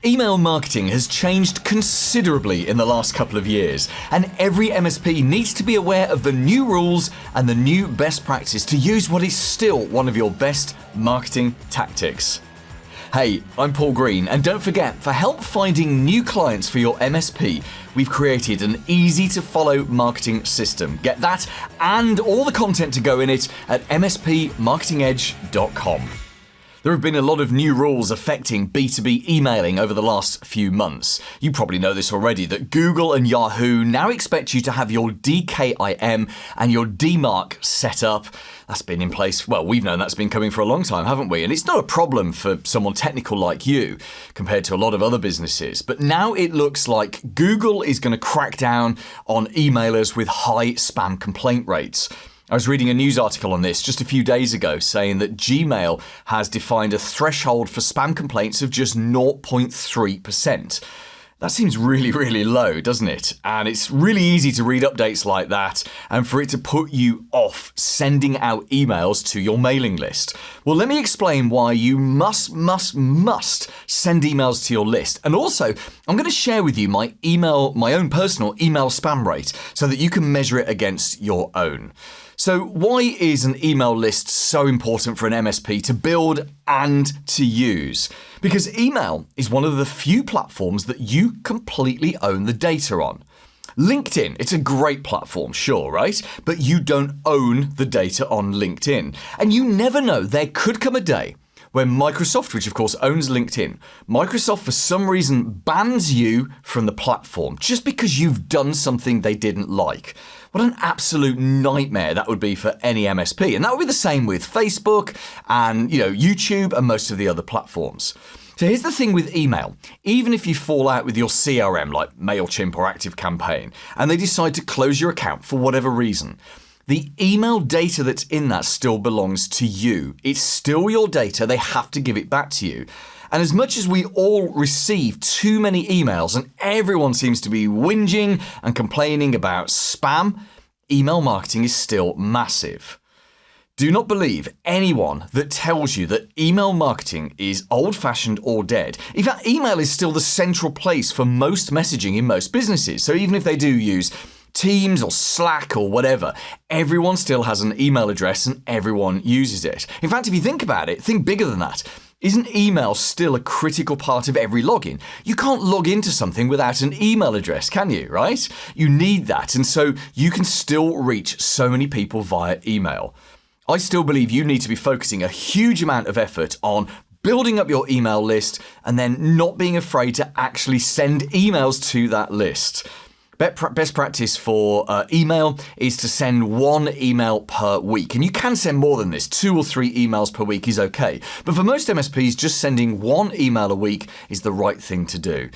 Email marketing has changed considerably in the last couple of years, and every MSP needs to be aware of the new rules and the new best practice to use what is still one of your best marketing tactics. Hey, I'm Paul Green, and don't forget, for help finding new clients for your MSP, we've created an easy-to-follow marketing system. Get that and all the content to go in it at mspmarketingedge.com. There have been a lot of new rules affecting B2B emailing over the last few months. You probably know this already, that Google and Yahoo now expect you to have your DKIM and your DMARC set up. That's been in place, well, we've known that's been coming for a long time, haven't we? And it's not a problem for someone technical like you compared to a lot of other businesses. But now it looks like Google is going to crack down on emailers with high spam complaint rates. I was reading a news article on this just a few days ago saying that Gmail has defined a threshold for spam complaints of just 0.3%. That seems really, really low, doesn't it? And it's really easy to read updates like that and for it to put you off sending out emails to your mailing list. Well, let me explain why you must send emails to your list. And also, I'm going to share with you my own personal email spam rate so that you can measure it against your own. So why is an email list so important for an MSP to build and to use? Because email is one of the few platforms that you completely own the data on. LinkedIn, it's a great platform, sure, right? But you don't own the data on LinkedIn. And you never know, there could come a day when Microsoft, which of course owns LinkedIn, Microsoft for some reason bans you from the platform just because you've done something they didn't like. What an absolute nightmare that would be for any MSP. And that would be the same with Facebook and, YouTube and most of the other platforms. So here's the thing with email. Even if you fall out with your CRM like MailChimp or ActiveCampaign and they decide to close your account for whatever reason, the email data that's in that still belongs to you. It's still your data. They have to give it back to you. And as much as we all receive too many emails and everyone seems to be whinging and complaining about spam, email marketing is still massive. Do not believe anyone that tells you that email marketing is old-fashioned or dead. In fact, email is still the central place for most messaging in most businesses. So even if they do use Teams or Slack or whatever, everyone still has an email address and everyone uses it. In fact, if you think about it, think bigger than that. Isn't email still a critical part of every login? You can't log into something without an email address, can you, right? You need that, and so you can still reach so many people via email. I still believe you need to be focusing a huge amount of effort on building up your email list and then not being afraid to actually send emails to that list. Best practice for email is to send one email per week. And you can send more than this. 2 or 3 emails per week is okay. But for most MSPs, just sending one email a week is the right thing to do.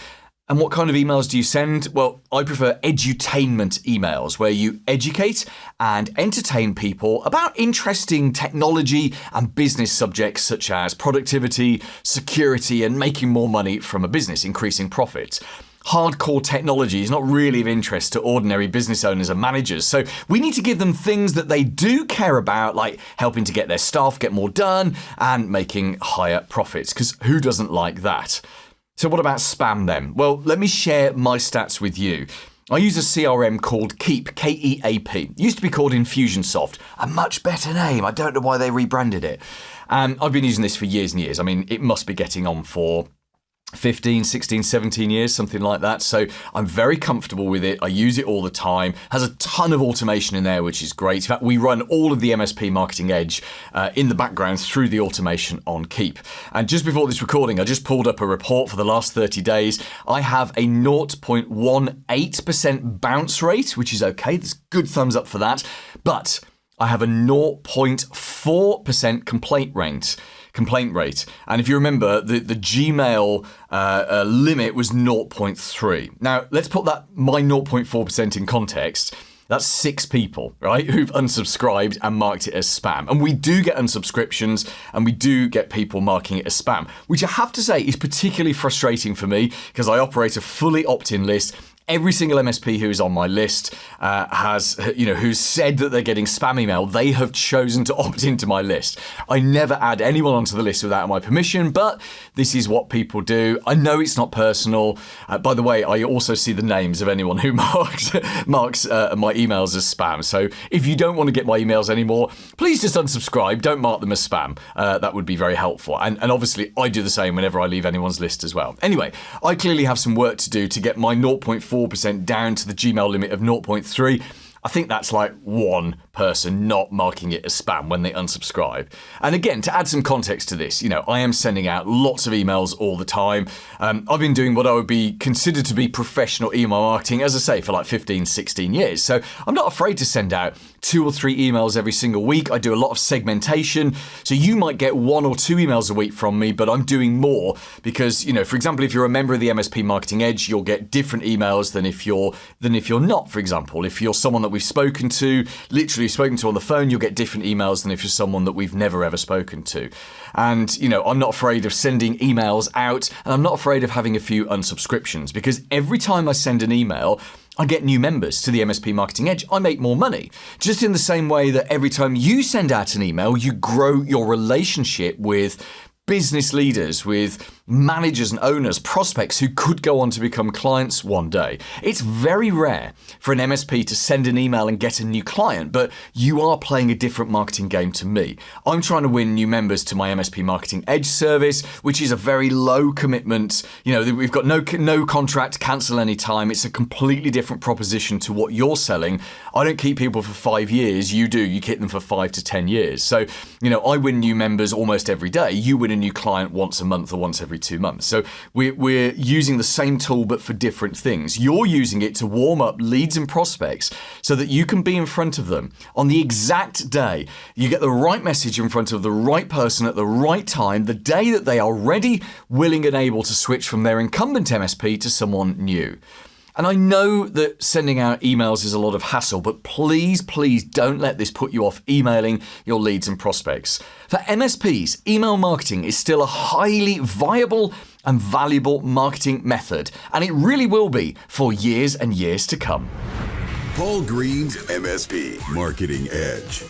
And what kind of emails do you send? Well, I prefer edutainment emails where you educate and entertain people about interesting technology and business subjects such as productivity, security, and making more money from a business, increasing profits. Hardcore technology is not really of interest to ordinary business owners and managers. So we need to give them things that they do care about, like helping to get their staff get more done and making higher profits, because who doesn't like that? So what about spam then? Well, let me share my stats with you. I use a CRM called Keep, K-E-A-P. It used to be called Infusionsoft, a much better name. I don't know why they rebranded it. I've been using this for years and years. I mean, it must be getting on for 15, 16, 17 years, something like that. So I'm very comfortable with it. I use it all the time. Has a ton of automation in there, which is great. In fact, we run all of the MSP Marketing Edge in the background through the automation on Keep. And just before this recording, I just pulled up a report for the last 30 days. I have a 0.18% bounce rate, which is okay. There's good thumbs up for that. But I have a 0.4% complaint rate. And if you remember, the Gmail limit was 0.3. Now, let's put my 0.4% in context. That's 6 people, right, who've unsubscribed and marked it as spam. And we do get unsubscriptions and we do get people marking it as spam, which I have to say is particularly frustrating for me because I operate a fully opt-in list. Every single MSP who is on my list who's said that they're getting spam email, they have chosen to opt into my list. I never add anyone onto the list without my permission, but this is what people do. I know it's not personal. By the way, I also see the names of anyone who marks my emails as spam. So if you don't want to get my emails anymore, please just unsubscribe. Don't mark them as spam. That would be very helpful. And obviously, I do the same whenever I leave anyone's list as well. Anyway, I clearly have some work to do to get my 0.4% down to the Gmail limit of 0.3. I think that's like one person not marking it as spam when they unsubscribe. And again, to add some context to this, I am sending out lots of emails all the time. I've been doing what I would be considered to be professional email marketing, as I say, for like 15, 16 years. So I'm not afraid to send out 2 or 3 emails every single week. I do a lot of segmentation. So you might get 1 or 2 emails a week from me, but I'm doing more because, for example, if you're a member of the MSP Marketing Edge, you'll get different emails than if you're not, for example. If you're someone that we've literally spoken to on the phone, you'll get different emails than if you're someone that we've never ever spoken to. And, I'm not afraid of sending emails out, and I'm not afraid of having a few unsubscriptions, because every time I send an email, I get new members to the MSP Marketing Edge. I make more money. Just in the same way that every time you send out an email, you grow your relationship with business leaders, with managers and owners, prospects who could go on to become clients one day. It's very rare for an MSP to send an email and get a new client, but you are playing a different marketing game to me. I'm trying to win new members to my MSP Marketing Edge service, which is a very low commitment. We've got no contract, cancel any time. It's a completely different proposition to what you're selling. I don't keep people for 5 years. You do. You keep them for 5 to 10 years. So, I win new members almost every day. You win a new client once a month or once every 2 months. So we're using the same tool but for different things. You're using it to warm up leads and prospects so that you can be in front of them on the exact day. You get the right message in front of the right person at the right time, the day that they are ready, willing and able to switch from their incumbent MSP to someone new. And I know that sending out emails is a lot of hassle, but please don't let this put you off emailing your leads and prospects. For MSPs, email marketing is still a highly viable and valuable marketing method, and it really will be for years and years to come. Paul Green's MSP Marketing Edge.